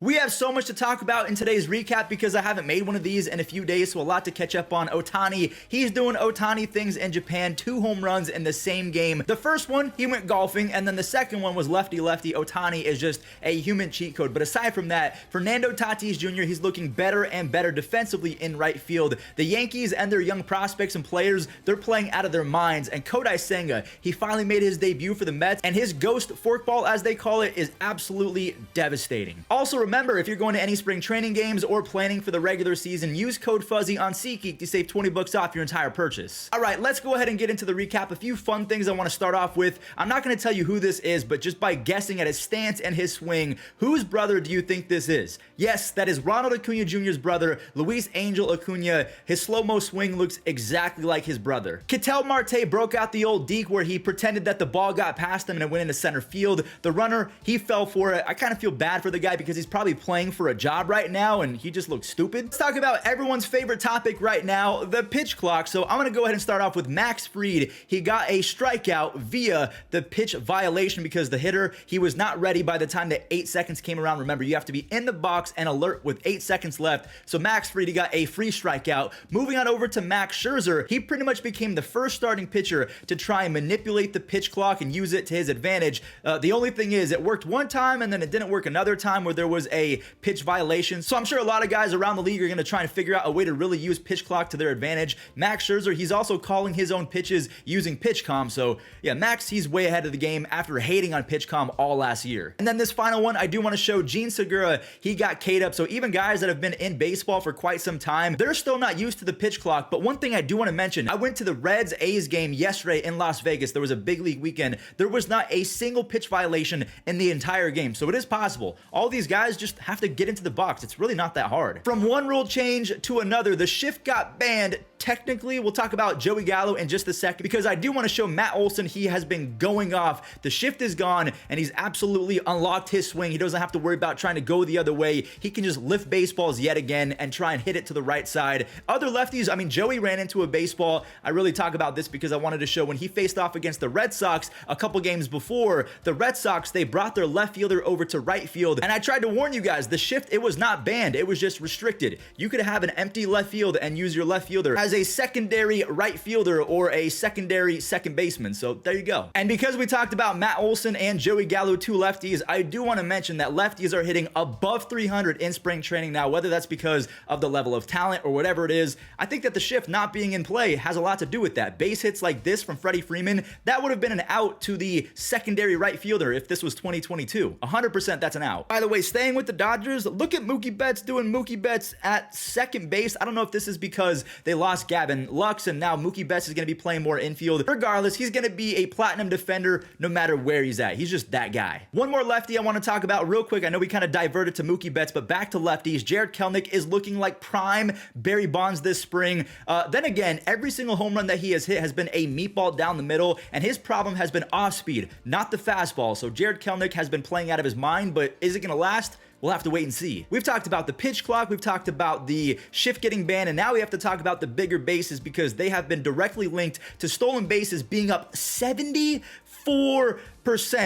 We have so much to talk about in today's recap because I haven't made one of these in a few days, so a lot to catch up on. Ohtani, he's doing Ohtani things in Japan, 2 home runs in the same game. The first one, he went golfing, and then the second one was lefty-lefty. Ohtani is just a human cheat code. But aside from that, Fernando Tatis Jr., he's looking better and better defensively in right field. The Yankees and their young prospects and players, they're playing out of their minds. And Kodai Senga, he finally made his debut for the Mets, and his ghost forkball, as they call it, is absolutely devastating. Also, remember, if you're going to any spring training games or planning for the regular season, use code Fuzzy on SeatGeek to save 20 bucks off your entire purchase. All right, let's go ahead and get into the recap. A few fun things I want to start off with. I'm not going to tell you who this is, but just by guessing at his stance and his swing, whose brother do you think this is? Yes, that is Ronald Acuna Jr.'s brother, Luis Angel Acuna. His slow-mo swing looks exactly like his brother. Ketel Marte broke out the old deke where he pretended that the ball got past him and it went into center field. The runner, he fell for it. I kind of feel bad for the guy because he's probably playing for a job right now and he just looks stupid. Let's talk about everyone's favorite topic right now, the pitch clock. So I'm going to go ahead and start off with Max Fried. He got a strikeout via the pitch violation because the hitter, he was not ready by the time that 8 seconds came around. Remember, you have to be in the box and alert with 8 seconds left. So Max Fried, he got a free strikeout. Moving on over to Max Scherzer, he pretty much became the first starting pitcher to try and manipulate the pitch clock and use it to his advantage. The only thing is it worked one time and then it didn't work another time where there was a pitch violation. So I'm sure a lot of guys around the league are going to try and figure out a way to really use pitch clock to their advantage. Max Scherzer, he's also calling his own pitches using PitchCom. So yeah, Max, he's way ahead of the game after hating on PitchCom all last year. And then this final one, I do want to show Gene Segura. He got K'd up. So even guys that have been in baseball for quite some time, they're still not used to the pitch clock. But one thing I do want to mention, I went to the Reds-A's game yesterday in Las Vegas. There was a big league weekend. There was not a single pitch violation in the entire game. So it is possible. All these guys just have to get into the box. It's really not that hard. From one rule change to another, the shift got banned. Technically, we'll talk about Joey Gallo in just a second because I do want to show Matt Olson. He has been going off. The shift is gone and he's absolutely unlocked his swing. He doesn't have to worry about trying to go the other way. He can just lift baseballs yet again and try and hit it to the right side. Other lefties, I mean, Joey ran into a baseball. I really talk about this because I wanted to show when he faced off against the Red Sox a couple games before, the Red Sox, they brought their left fielder over to right field. And I tried to warn you guys, the shift, it was not banned. It was just restricted. You could have an empty left field and use your left fielder as a secondary right fielder or a secondary second baseman. So there you go. And because we talked about Matt Olson and Joey Gallo, 2 lefties, I do want to mention that lefties are hitting above 300 in spring training now, whether that's because of the level of talent or whatever it is. I think that the shift not being in play has a lot to do with that. Base hits like this from Freddie Freeman, that would have been an out to the secondary right fielder if this was 2022. 100% that's an out. By the way, staying with the Dodgers, look at Mookie Betts doing Mookie Betts at second base. I don't know if this is because they lost Gavin Lux and now Mookie Betts is going to be playing more infield. Regardless, he's going to be a platinum defender no matter where he's at. He's just that guy. One more lefty I want to talk about real quick. I know we kind of diverted to Mookie Betts, but back to lefties. Jarred Kelenic is looking like prime Barry Bonds this spring. Then again, every single home run that he has hit has been a meatball down the middle, and his problem has been off speed, not the fastball. So Jarred Kelenic has been playing out of his mind, but is it going to last? We'll have to wait and see. We've talked about the pitch clock, we've talked about the shift getting banned, and now we have to talk about the bigger bases because they have been directly linked to stolen bases being up 74%.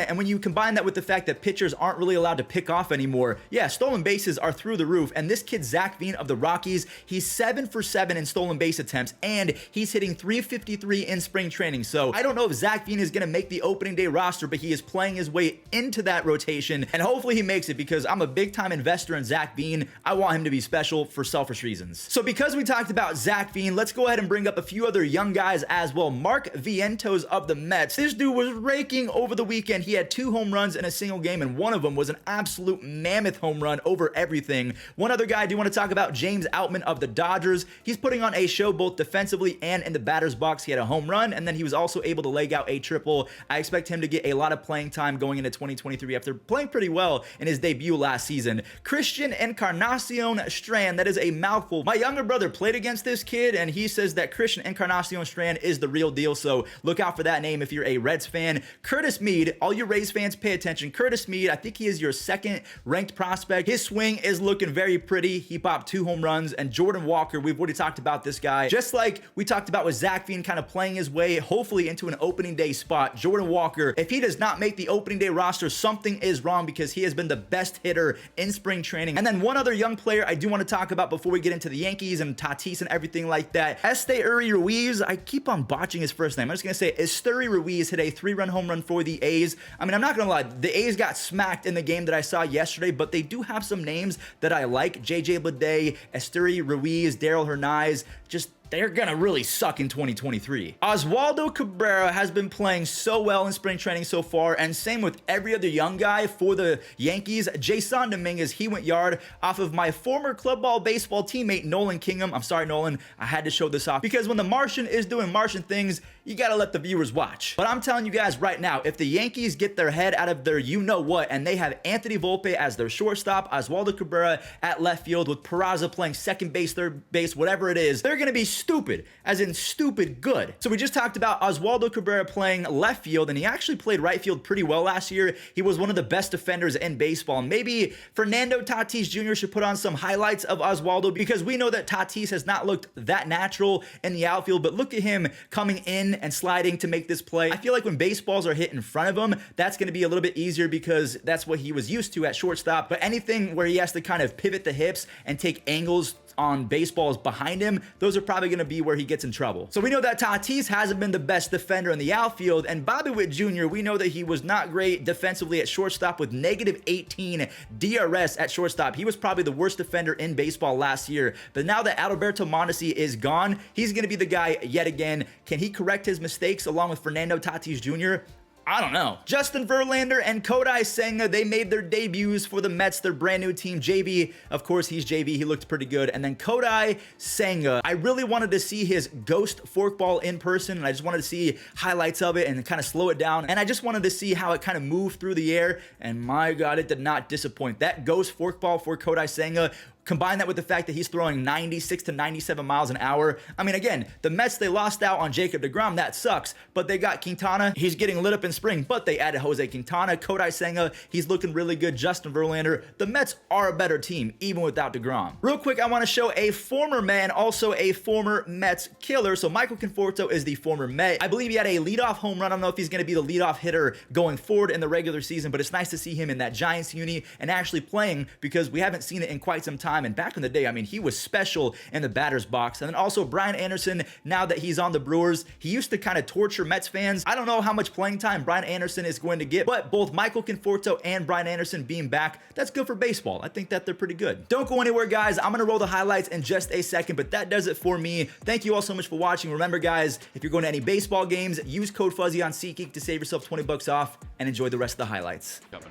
And when you combine that with the fact that pitchers aren't really allowed to pick off anymore, yeah, stolen bases are through the roof. And this kid, Zach Veen of the Rockies, he's 7 for 7 in stolen base attempts, and he's hitting .353 in spring training. So I don't know if Zach Veen is going to make the opening day roster, but he is playing his way into that rotation, and hopefully he makes it because I'm a big-time investor in Zach Veen. I want him to be special for selfish reasons. So because we talked about Zach Veen, let's go ahead and bring up a few other young guys as well. Mark Vientos of the Mets. This dude was raking over the weekend. He had 2 home runs in a single game, and one of them was an absolute mammoth home run over everything. One other guy I do want to talk about, James Outman of the Dodgers. He's putting on a show both defensively and in the batter's box. He had a home run, and then he was also able to leg out a triple. I expect him to get a lot of playing time going into 2023 after playing pretty well in his debut last season. Christian Encarnacion Strand, that is a mouthful. My younger brother played against this kid, and he says that Christian Encarnacion Strand is the real deal, so look out for that name if you're a Reds fan. Curtis Mead, Mead, all you Rays fans pay attention. Curtis Mead, I think he is your second ranked prospect. His swing is looking very pretty. He popped 2 home runs. And Jordan Walker, we've already talked about this guy. Just like we talked about with Zach Veen kind of playing his way, hopefully into an opening day spot. Jordan Walker, if he does not make the opening day roster, something is wrong because he has been the best hitter in spring training. And then one other young player I do want to talk about before we get into the Yankees and Tatis and everything like that. Esteury Ruiz, I keep on botching his first name. I'm just going to say Esteury Ruiz hit a 3-run home run for the A's. I mean, I'm not going to lie. The A's got smacked in the game that I saw yesterday, but they do have some names that I like. JJ Bleday, Esteury Ruiz, Daryl Hernaiz, just they're gonna really suck in 2023. Oswaldo Cabrera has been playing so well in spring training so far, and same with every other young guy for the Yankees. Jason Dominguez, he went yard off of my former club ball baseball teammate, Nolan Kingham. I'm sorry, Nolan, I had to show this off because when the Martian is doing Martian things, you gotta let the viewers watch. But I'm telling you guys right now, if the Yankees get their head out of their you-know-what, and they have Anthony Volpe as their shortstop, Oswaldo Cabrera at left field with Peraza playing second base, third base, whatever it is, they're gonna be stupid, as in stupid good. So we just talked about Oswaldo Cabrera playing left field, and he actually played right field pretty well last year. He was one of the best defenders in baseball. Maybe Fernando Tatis Jr. should put on some highlights of Oswaldo because we know that Tatis has not looked that natural in the outfield, but look at him coming in and sliding to make this play. I feel like when baseballs are hit in front of him, that's going to be a little bit easier because that's what he was used to at shortstop. But anything where he has to kind of pivot the hips and take angles on baseballs behind him, those are probably going to be where he gets in trouble. So we know that Tatis hasn't been the best defender in the outfield, and Bobby Witt Jr., we know that he was not great defensively at shortstop with -18 DRS at shortstop. He was probably the worst defender in baseball last year, but now that Adalberto Mondesi is gone, he's going to be the guy yet again. Can he correct his mistakes along with Fernando Tatis Jr.? I don't know. Justin Verlander and Kodai Senga, they made their debuts for the Mets, their brand new team. JV, of course, he's JV. He looked pretty good. And then Kodai Senga, I really wanted to see his ghost forkball in person, and I just wanted to see highlights of it and kind of slow it down. And I just wanted to see how it kind of moved through the air, and my God, it did not disappoint. That ghost forkball for Kodai Senga, combine that with the fact that he's throwing 96 to 97 miles an hour. I mean, again, the Mets, they lost out on Jacob deGrom. That sucks. But they got Quintana. He's getting lit up in spring, but they added Jose Quintana. Kodai Senga, he's looking really good. Justin Verlander. The Mets are a better team, even without deGrom. Real quick, I want to show a former man, also a former Mets killer. So Michael Conforto is the former Met. I believe he had a leadoff home run. I don't know if he's going to be the leadoff hitter going forward in the regular season, but it's nice to see him in that Giants uni and actually playing because we haven't seen it in quite some time. And back in the day, I mean, he was special in the batter's box. And then also Brian Anderson, now that he's on the Brewers, he used to kind of torture Mets fans. I don't know how much playing time Brian Anderson is going to get, but both Michael Conforto and Brian Anderson being back, that's good for baseball. I think that they're pretty good. Don't go anywhere, guys. I'm going to roll the highlights in just a second, but that does it for me. Thank you all so much for watching. Remember, guys, if you're going to any baseball games, use code Fuzzy on SeatGeek to save yourself 20 bucks off and enjoy the rest of the highlights. Coming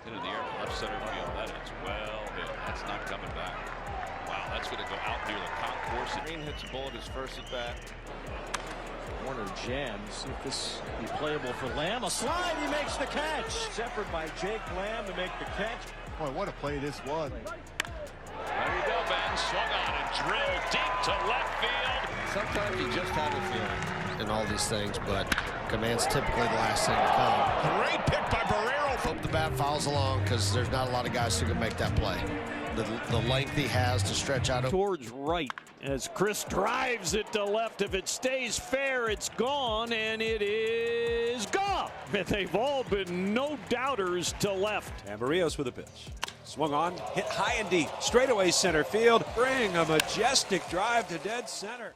into the air, left center field. That is well hit. That's not coming back. Wow, that's going to go out near the concourse. Green hits a bullet his first at bat. Warner jams. See if this be playable for Lamb. A slide, he makes the catch. Separate by Jake Lamb to make the catch. Boy, what a play this was. There you go, Ben. Swung on and drilled deep to left field. Sometimes you just have a feeling in all these things, but command's typically the last thing to come. Great pick by Barrero. Hope the bat fouls along because there's not a lot of guys who can make that play. The length he has to stretch out towards right as Chris drives it to left. If it stays fair, it's gone, and it is gone. They've all been no doubters to left. And Barrios with a pitch. Swung on, hit high and deep. Straightaway center field. Bring a majestic drive to dead center.